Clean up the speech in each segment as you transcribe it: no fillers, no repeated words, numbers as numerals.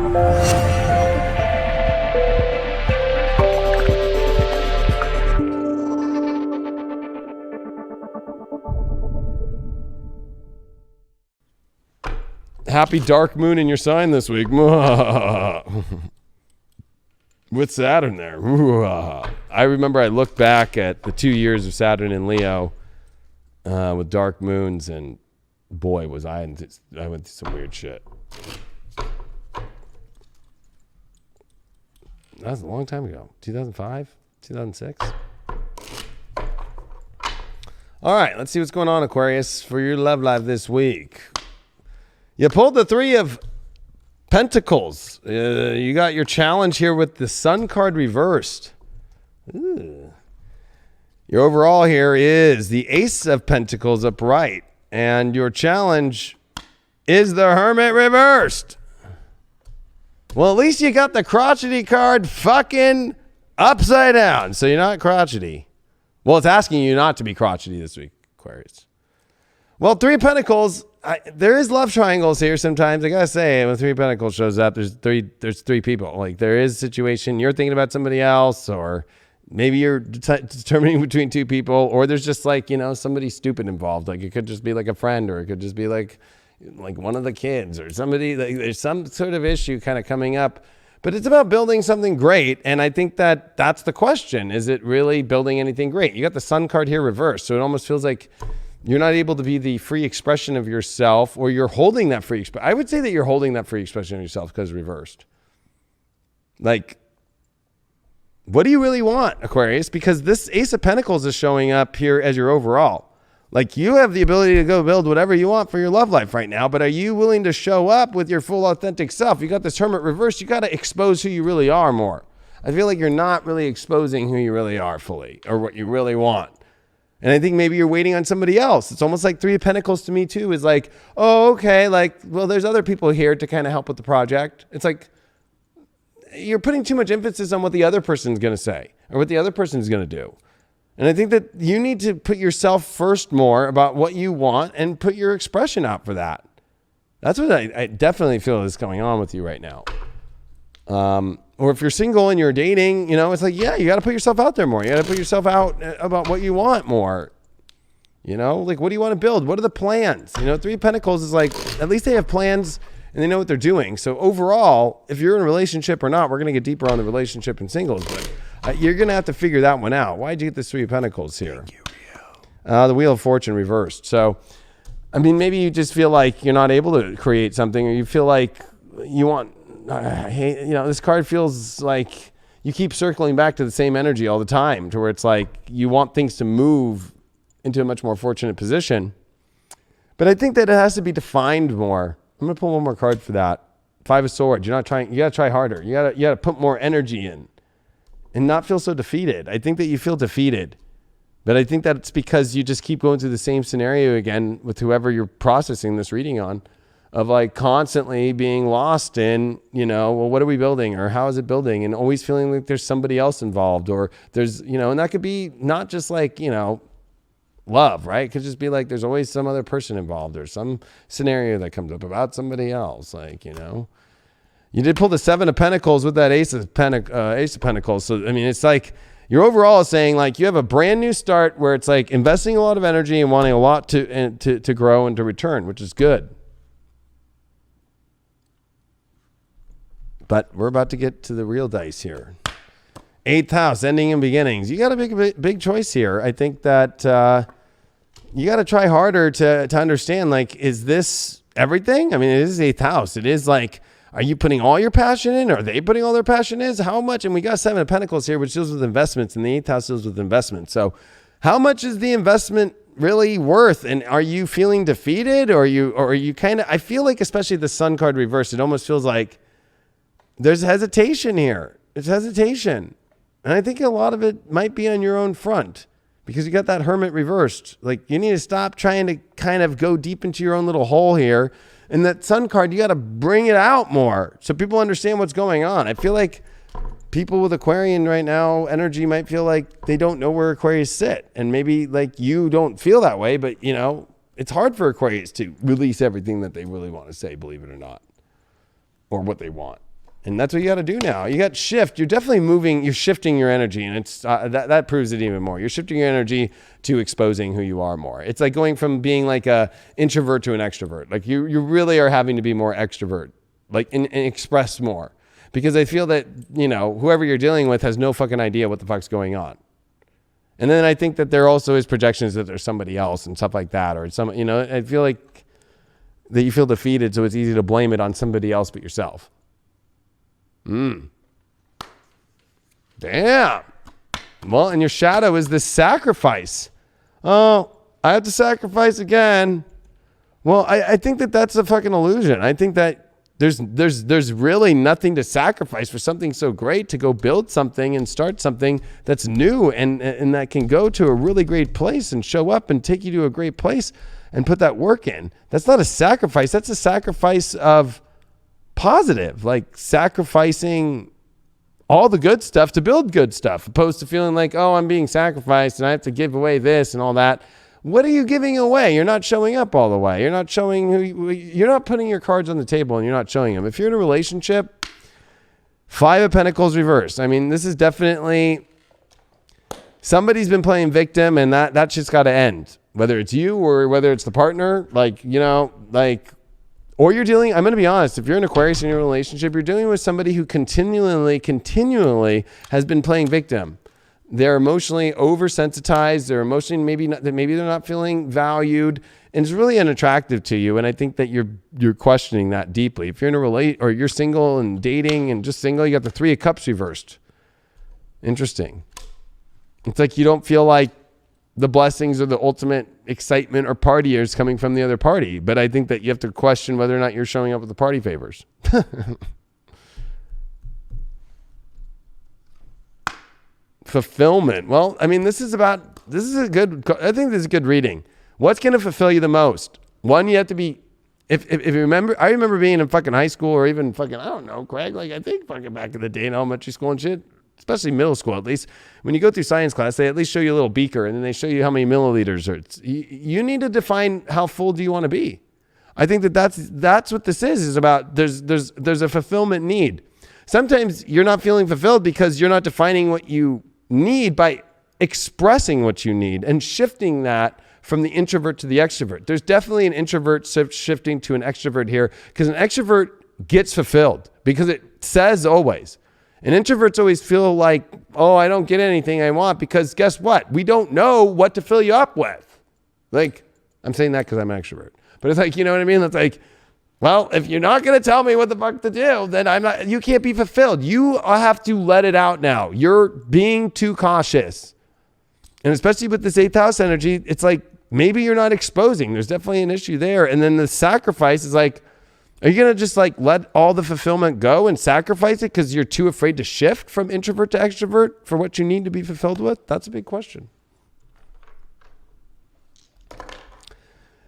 Happy dark moon in your sign this week. With Saturn there. I remember I looked back at the 2 years of Saturn in Leo with dark moons, and boy, was I went through some weird shit. That was a long time ago. 2005? 2006? All right, let's see what's going on, Aquarius, for your love life this week. You pulled the Three of Pentacles. You got your challenge here with the Sun card reversed. Ooh. Your overall here is the Ace of Pentacles upright. And your challenge is the Hermit reversed. Well, at least you got the crotchety card fucking upside down. So you're not crotchety. Well, it's asking you not to be crotchety this week, Aquarius. Well, Three of Pentacles, there is love triangles here sometimes. I gotta say, when Three of Pentacles shows up, there's three people. Like, there is a situation, you're thinking about somebody else, or maybe you're determining between two people, or there's just like, somebody stupid involved. Like, it could just be like a friend, or it could just be like one of the kids, or somebody. Like, there's some sort of issue kind of coming up. But it's about building something great, and I think that's the question. Is it really building anything great? You got the Sun card here reversed, so it almost feels like you're not able to be the free expression of yourself, or you're holding that free expression. I would say that you're holding that free expression of yourself because reversed. Like, what do you really want, Aquarius? Because this Ace of Pentacles is showing up here as your overall. Like, you have the ability to go build whatever you want for your love life right now, but are you willing to show up with your full authentic self? You got this Hermit reversed. You got to expose who you really are more. I feel like you're not really exposing who you really are fully, or what you really want. And I think maybe you're waiting on somebody else. It's almost like Three of Pentacles to me too is like, oh, okay, like, well, there's other people here to kind of help with the project. It's like you're putting too much emphasis on what the other person's going to say or what the other person's going to do. And I think that you need to put yourself first more about what you want and put your expression out for that. That's what I definitely feel is going on with you right now. Or if you're single and you're dating, it's like, yeah, you got to put yourself out there more. You got to put yourself out about what you want more. Like, what do you want to build? What are the plans? Three of Pentacles is like, at least they have plans and they know what they're doing. So overall, if you're in a relationship or not, we're going to get deeper on the relationship and singles, but you're going to have to figure that one out. Why'd you get this Three of Pentacles here? Thank you, Rio. The Wheel of Fortune reversed. So, I mean, maybe you just feel like you're not able to create something, or you feel like you want, this card feels like you keep circling back to the same energy all the time, to where it's like you want things to move into a much more fortunate position. But I think that it has to be defined more. I'm going to pull one more card for that. Five of Swords. You got to try harder. You got to put more energy in and not feel so defeated. I think that you feel defeated, but I think that it's because you just keep going through the same scenario again with whoever you're processing this reading on, of like constantly being lost in, well, what are we building, or how is it building? And always feeling like there's somebody else involved, or there's, and that could be not just like, love, right? It could just be like, there's always some other person involved, or some scenario that comes up about somebody else. Like, you did pull the Seven of Pentacles with that Ace of Pentacles. So, I mean, it's like your overall is saying like you have a brand new start where it's like investing a lot of energy and wanting a lot to grow and to return, which is good. But we're about to get to the real dice here. 8th house, ending and beginnings. You got a big choice here. I think that you got to try harder to understand, like, is this everything? I mean, it is 8th house. It is like, are you putting all your passion in? Are they putting all their passion in? How much? And we got 7 of Pentacles here, which deals with investments, and the 8th house deals with investments. So how much is the investment really worth? And are you feeling defeated, or are you kind of, I feel like, especially the Sun card reversed, it almost feels like there's hesitation here. There's hesitation. And I think a lot of it might be on your own front, because you got that Hermit reversed. Like, you need to stop trying to kind of go deep into your own little hole here. And that Sun card, you got to bring it out more so people understand what's going on. I feel like people with Aquarian right now energy might feel like they don't know where Aquarius sit. And maybe like you don't feel that way, but it's hard for Aquarius to release everything that they really want to say, believe it or not, or what they want. And that's what you got to do now. You got shift. You're definitely moving. You're shifting your energy, and it's that proves it even more. You're shifting your energy to exposing who you are more. It's like going from being like a introvert to an extrovert. Like you really are having to be more extrovert, like and express more, because I feel that whoever you're dealing with has no fucking idea what the fuck's going on. And then I think that there also is projections that there's somebody else and stuff like that, or I feel like that you feel defeated, so it's easy to blame it on somebody else but yourself. Damn. Well, and your shadow is this sacrifice. Oh, I have to sacrifice again. Well, I think that that's a fucking illusion. I think that there's really nothing to sacrifice for something so great, to go build something and start something that's new and that can go to a really great place and show up and take you to a great place and put that work in. That's not a sacrifice. That's a sacrifice of positive, like sacrificing all the good stuff to build good stuff, opposed to feeling like, oh, I'm being sacrificed and I have to give away this and all that. What are you giving away? You're not showing up all the way. You're not showing you're not putting your cards on the table and you're not showing them. If you're in a relationship, 5 of Pentacles reversed. I mean, this is definitely somebody's been playing victim, and that shit's got to end. Whether it's you or whether it's the partner, or you're dealing, I'm going to be honest, if you're an Aquarius in your relationship, you're dealing with somebody who continually has been playing victim. They're emotionally oversensitized. They're emotionally maybe they're not feeling valued, and it's really unattractive to you. And I think that you're questioning that deeply. If you're in a or you're single and dating and just single, you got the 3 of Cups reversed. Interesting. It's like you don't feel like the blessings or the ultimate excitement or partiers coming from the other party. But I think that you have to question whether or not you're showing up with the party favors. Fulfillment. Well, I mean, I think this is a good reading. What's going to fulfill you the most? One, you have to be, if you remember, I remember being in fucking high school, or even fucking, I don't know, Craig, like I think fucking back in the day in elementary school and shit, especially middle school at least, when you go through science class, they at least show you a little beaker, and then they show you how many milliliters. You need to define how full do you want to be. I think that's what this is about. There's a fulfillment need. Sometimes you're not feeling fulfilled because you're not defining what you need by expressing what you need and shifting that from the introvert to the extrovert. There's definitely an introvert shifting to an extrovert here, because an extrovert gets fulfilled because it says always. And introverts always feel like, oh, I don't get anything I want, because guess what? We don't know what to fill you up with. Like, I'm saying that because I'm an extrovert. But it's like, you know what I mean? It's like, well, if you're not going to tell me what the fuck to do, then you can't be fulfilled. You have to let it out now. You're being too cautious. And especially with this 8th house energy, it's like, maybe you're not exposing. There's definitely an issue there. And then the sacrifice is like, are you going to just like let all the fulfillment go and sacrifice it because you're too afraid to shift from introvert to extrovert for what you need to be fulfilled with? That's a big question.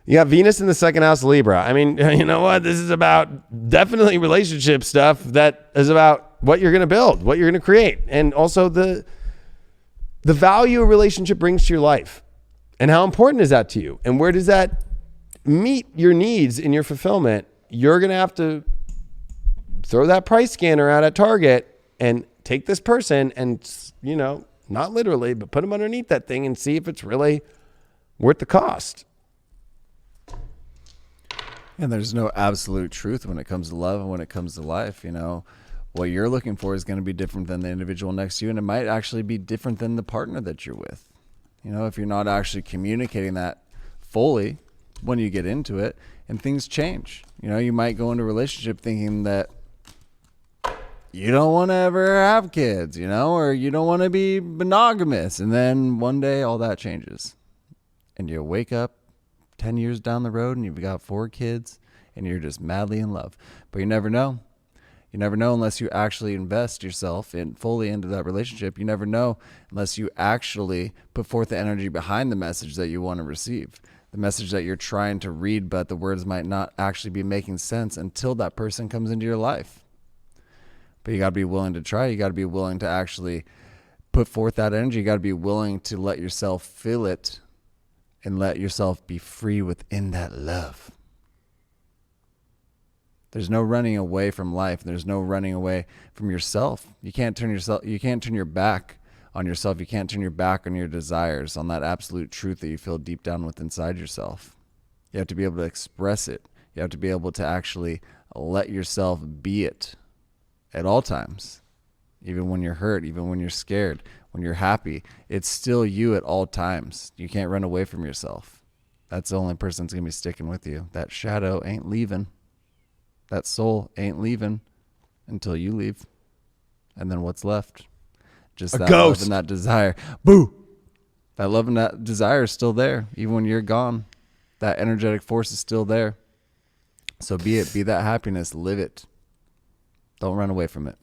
You got Venus in the 2nd house, Libra. I mean, you know what? This is about definitely relationship stuff that is about what you're going to build, what you're going to create, and also the value a relationship brings to your life. And how important is that to you? And where does that meet your needs in your fulfillment? You're going to have to throw that price scanner out at Target and take this person and, not literally, but put them underneath that thing and see if it's really worth the cost. And there's no absolute truth when it comes to love and when it comes to life. What you're looking for is going to be different than the individual next to you, and it might actually be different than the partner that you're with. If you're not actually communicating that fully when you get into it, and things change. You might go into a relationship thinking that you don't want to ever have kids, or you don't want to be monogamous. And then one day all that changes. And you wake up 10 years down the road and you've got 4 kids and you're just madly in love. But you never know. You never know unless you actually invest yourself fully into that relationship. You never know unless you actually put forth the energy behind the message that you want to receive. The message that you're trying to read, but the words might not actually be making sense until that person comes into your life. But you got to be willing to try. You got to be willing to actually put forth that energy. You got to be willing to let yourself feel it and let yourself be free within that love. There's no running away from life. There's no running away from yourself. You can't turn your back on yourself. You can't turn your back on your desires, on that absolute truth that you feel deep down within inside yourself. You have to be able to express it. You have to be able to actually let yourself be it at all times. Even when you're hurt, even when you're scared, when you're happy, it's still you at all times. You can't run away from yourself. That's the only person that's going to be sticking with you. That shadow ain't leaving. That soul ain't leaving until you leave. And then what's left? Just that ghost. love and that desire. Boo! That love and that desire is still there. Even when you're gone, that energetic force is still there. So be it. Be that happiness. Live it. Don't run away from it.